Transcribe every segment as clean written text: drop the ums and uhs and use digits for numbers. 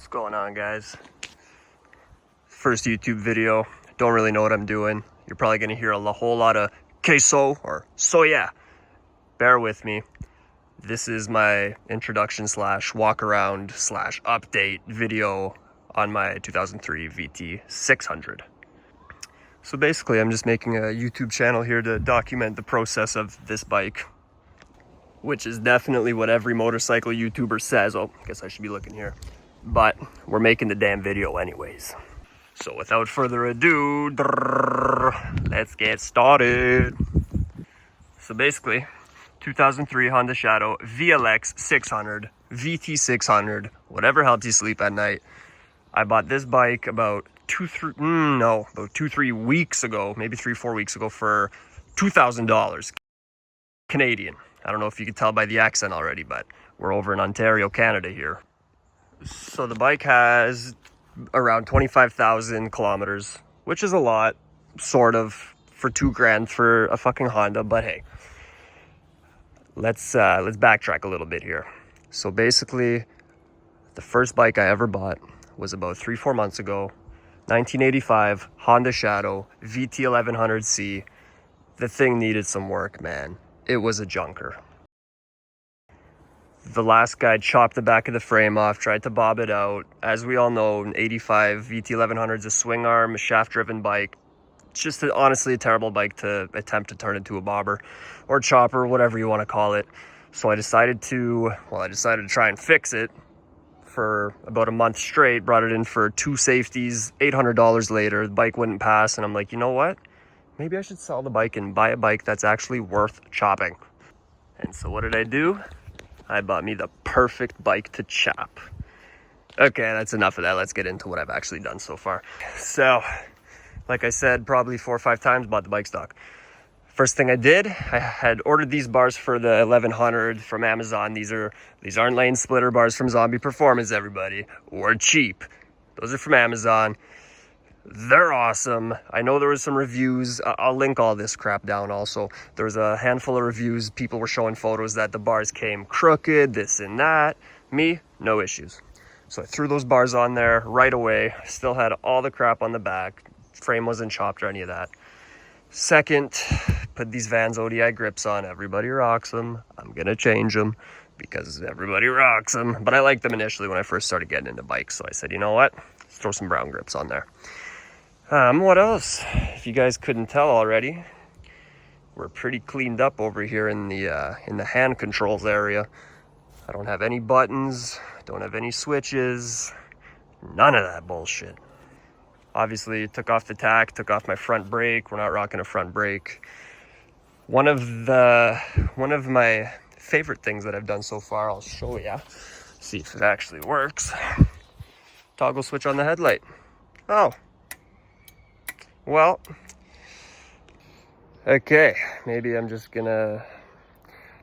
What's going on, guys? First YouTube video. Don't really know what I'm doing. You're probably gonna hear a whole lot of queso or soya. Bear with me. This is my introduction slash walk around slash update video on my 2003 VT 600. So basically, I'm just making a YouTube channel here to document the process of this bike, which is definitely what every motorcycle YouTuber says. Oh, I guess I should be looking here. But we're making the damn video anyways. So without further ado, let's get started. So basically, 2003 Honda Shadow VLX 600, VT 600, whatever helps you sleep at night. I bought this bike about 2-3 weeks ago, maybe 3-4 weeks ago for $2,000 Canadian. I don't know if you could tell by the accent already, but we're over in Ontario, Canada here. So the bike has around 25,000 kilometers, which is a lot, sort of, for $2,000 for a fucking Honda, but hey. Let's backtrack a little bit here. So basically, the first bike I ever bought was about 3-4 months ago. 1985 Honda Shadow VT 1100C. The thing needed some work, man. It was a junker. The last guy chopped the back of the frame off, tried to bob it out. As we all know, an 85 VT 1100 is a swing arm, a shaft-driven bike. It's just honestly a terrible bike to attempt to turn into a bobber or chopper, whatever you want to call it. So I decided to try and fix it for about a month straight. Brought it in for 2 safeties, $800 later. The bike wouldn't pass, and I'm like, you know what? Maybe I should sell the bike and buy a bike that's actually worth chopping. And so what did I do? I bought me the perfect bike to chop. Okay, that's enough of that. Let's get into what I've actually done so far. So, like I said, probably 4 or 5 times, bought the bike stock. First thing I did, I had ordered these bars for the 1100 from Amazon. These aren't lane splitter bars from Zombie Performance, everybody. Or cheap. Those are from Amazon. They're awesome. I know there was some reviews. I'll link all this crap down also. There was a handful of reviews. People were showing photos that the bars came crooked, this and that. Me, no issues. So I threw those bars on there right away. Still had all the crap on the back. Frame wasn't chopped or any of that. Second, put these Vans ODI grips on. Everybody rocks them. I'm gonna change them because everybody rocks them. But I liked them initially when I first started getting into bikes. So I said, you know what? Let's throw some brown grips on there. What else? If you guys couldn't tell already, we're pretty cleaned up over here in the hand controls area. I don't have any buttons, don't have any switches, none of that bullshit. Obviously, took off the tack, took off my front brake. We're not rocking a front brake. One of my favorite things that I've done so far, I'll show you. See if it actually works. Toggle switch on the headlight. Oh. Well, okay, maybe I'm just gonna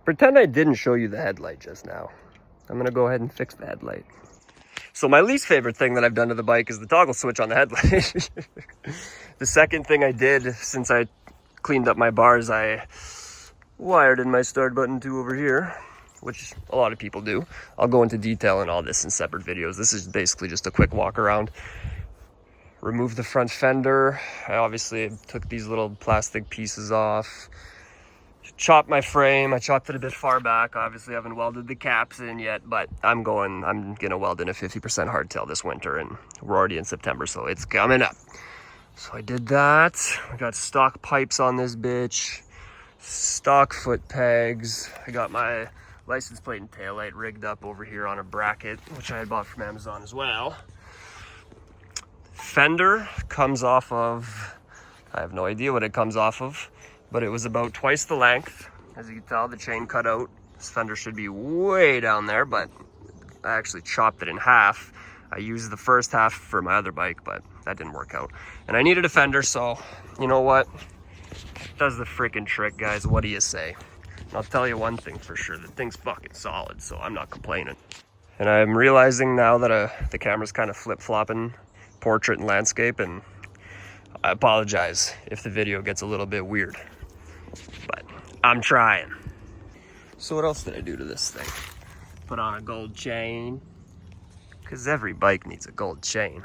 pretend I didn't show you the headlight just now. I'm gonna go ahead and fix the headlight. So my least favorite thing that I've done to the bike is the toggle switch on the headlight. The second thing I did since I cleaned up my bars, I wired in my start button to over here, which a lot of people do. I'll go into detail in all this in separate videos. This is basically just a quick walk around. Removed the front fender. I obviously took these little plastic pieces off. Chopped my frame. I chopped it a bit far back. Obviously, I haven't welded the caps in yet, but I'm gonna weld in a 50% hardtail this winter, and we're already in September, so it's coming up. So I did that. I got stock pipes on this bitch, stock foot pegs. I got my license plate and taillight rigged up over here on a bracket, which I had bought from Amazon as well. Fender comes off of, I have no idea what it comes off of, but it was about twice the length. As you can tell, the chain cut out. This fender should be way down there, but I actually chopped it in half. I used the first half for my other bike, but that didn't work out. And I needed a fender, so you know what? It does the freaking trick, guys. What do you say? And I'll tell you one thing for sure, the thing's fucking solid, so I'm not complaining. And I'm realizing now that the camera's kind of flip-flopping portrait and landscape, and I apologize if the video gets a little bit weird, but I'm trying. So what else did I do to this thing? Put on a gold chain, because every bike needs a gold chain.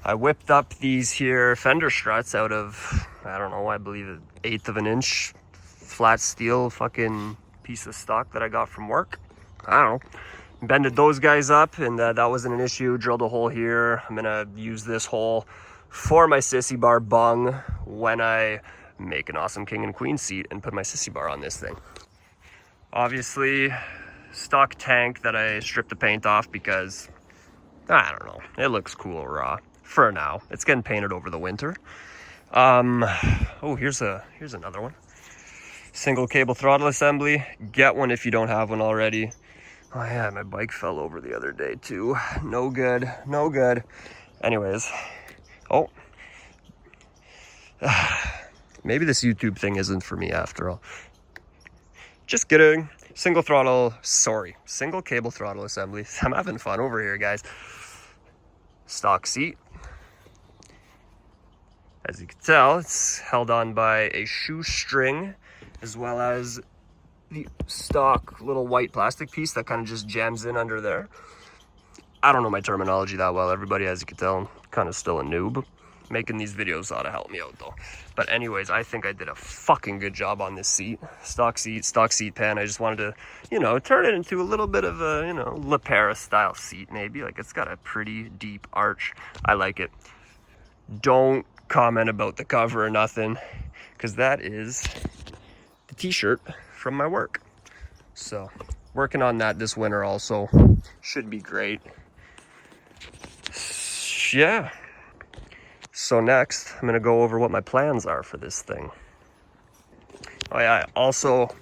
I whipped up these here fender struts out of, I don't know, I believe an 1/8 of an inch flat steel fucking piece of stock that I got from work. I don't know. Bended those guys up, and that wasn't an issue. Drilled a hole here. I'm gonna use this hole for my sissy bar bung when I make an awesome king and queen seat and put my sissy bar on this thing. Obviously, stock tank that I stripped the paint off because, I don't know, it looks cool raw for now. It's getting painted over the winter. Oh, here's another one. Single cable throttle assembly. Get one if you don't have one already. Oh yeah, my bike fell over the other day too. No good, no good. Anyways, oh. Maybe this YouTube thing isn't for me after all. Just kidding. Single cable throttle assembly. I'm having fun over here, guys. Stock seat. As you can tell, it's held on by a shoestring, as well as the stock little white plastic piece that kind of just jams in under there. I don't know my terminology that well, everybody, as you can tell. I'm kind of still a noob. Making these videos ought to help me out though. But anyways, I think I did a fucking good job on this seat. Stock seat pan. I just wanted to, you know, turn it into a little bit of a, you know, La Paris style seat maybe. Like, it's got a pretty deep arch. I like it. Don't comment about the cover or nothing, because that is the t-shirt from my work. So working on that this winter also. Should be great. Yeah. So next, I'm gonna go over what my plans are for this thing. Oh yeah, also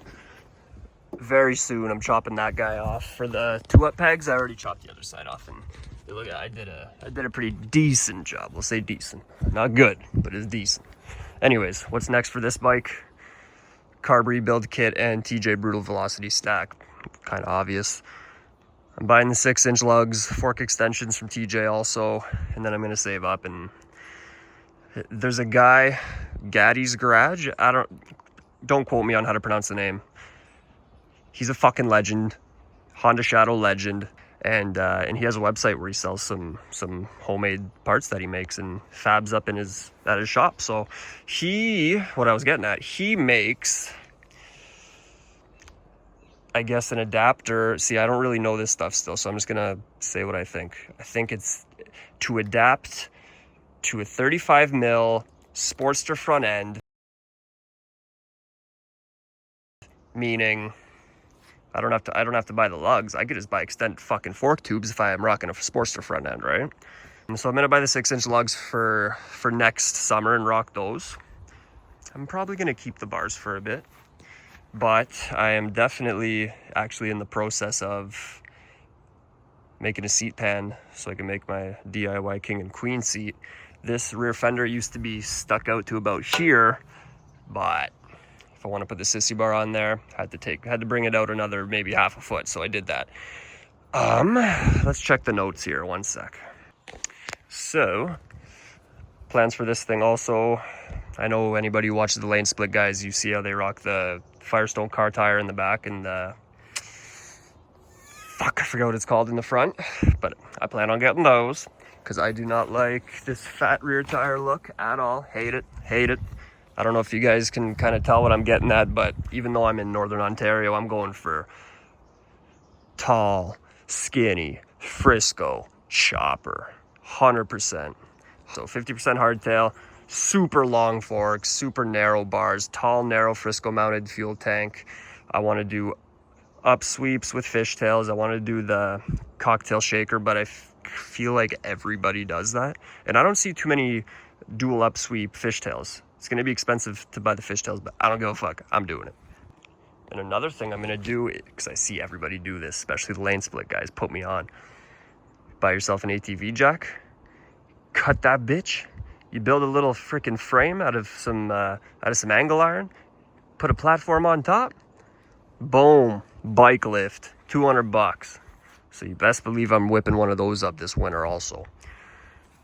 very soon I'm chopping that guy off for the 2-up pegs. I already chopped the other side off, and look at, I did a pretty decent job. We'll say decent, not good, but it's decent. Anyways, what's next for this bike? Carb rebuild kit and TJ Brutal velocity stack. Kind of obvious. I'm buying the 6-inch lugs, fork extensions from TJ also, and then I'm gonna save up. And there's a guy, Gaddy's Garage. Don't quote me on how to pronounce the name. He's a fucking legend, Honda Shadow legend, and he has a website where he sells some homemade parts that he makes and fabs up at his shop. So what I was getting at, he makes, I guess, an adapter. See, I don't really know this stuff still, so I'm just gonna say what I think. I think it's to adapt to a 35 mil Sportster front end, meaning I don't have to buy the lugs. I could just buy extended fucking fork tubes if I am rocking a Sportster front end, right? And so I'm gonna buy the 6-inch lugs for next summer and rock those. I'm probably gonna keep the bars for a bit, but I am definitely actually in the process of making a seat pan so I can make my DIY king and queen seat. This rear fender used to be stuck out to about here, but if I want to put the sissy bar on there, had to bring it out another maybe half a foot, so I did that. Let's check the notes here, one sec. So, plans for this thing also. I know anybody who watches the lane split guys, you see how they rock the Firestone car tire in the back and the, fuck, I forgot what it's called in the front, but I plan on getting those because I do not like this fat rear tire look at all. Hate it, hate it. I don't know if you guys can kind of tell what I'm getting at, but even though I'm in Northern Ontario, I'm going for tall, skinny, Frisco, chopper, 100%. So 50% hardtail, super long forks, super narrow bars, tall, narrow Frisco mounted fuel tank. I want to do up sweeps with fishtails. I want to do the cocktail shaker, but I feel like everybody does that. And I don't see too many dual up sweep fishtails. It's going to be expensive to buy the fishtails, but I don't give a fuck. I'm doing it. And another thing I'm going to do, because I see everybody do this, especially the lane split guys, put me on. Buy yourself an ATV jack, cut that bitch. You build a little freaking frame out of some angle iron, put a platform on top, boom, bike lift, $200. So you best believe I'm whipping one of those up this winter also.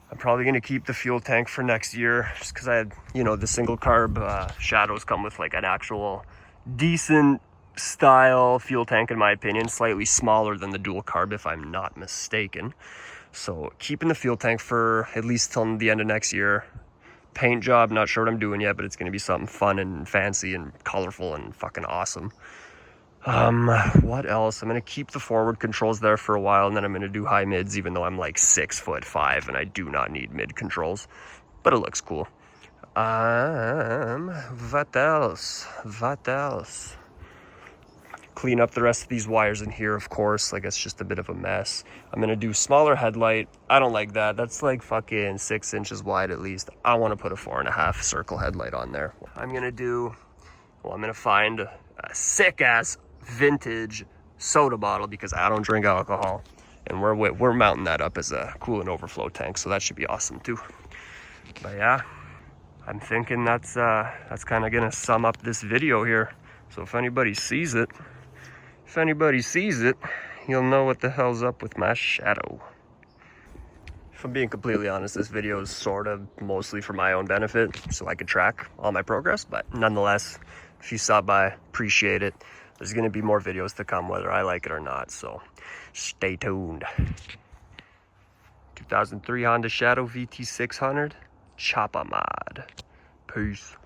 I'm probably going to keep the fuel tank for next year just because I had, the single carb Shadows come with like an actual decent style fuel tank in my opinion, slightly smaller than the dual carb if I'm not mistaken. So keeping the fuel tank for at least till the end of next year. Paint job, not sure what I'm doing yet, but it's going to be something fun and fancy and colorful and fucking awesome. What else? I'm going to keep the forward controls there for a while, and then I'm going to do high mids, even though I'm like 6'5" and I do not need mid controls, but it looks cool. What else? What else? Clean up the rest of these wires in here, of course, like it's just a bit of a mess. I'm gonna do smaller headlight. I don't like that. That's like fucking 6 inches wide at least. I want to put a 4.5 circle headlight on there. I'm gonna find a sick ass vintage soda bottle because I don't drink alcohol, and we're mounting that up as a coolant overflow tank, so that should be awesome too. But yeah, I'm thinking that's kind of gonna sum up this video here. So if anybody sees it, you'll know what the hell's up with my shadow. If I'm being completely honest, this video is sort of mostly for my own benefit, so I could track all my progress, but nonetheless, if you stop by, appreciate it. There's gonna be more videos to come, whether I like it or not, so stay tuned. 2003 Honda Shadow VT600, Choppa mod. Peace.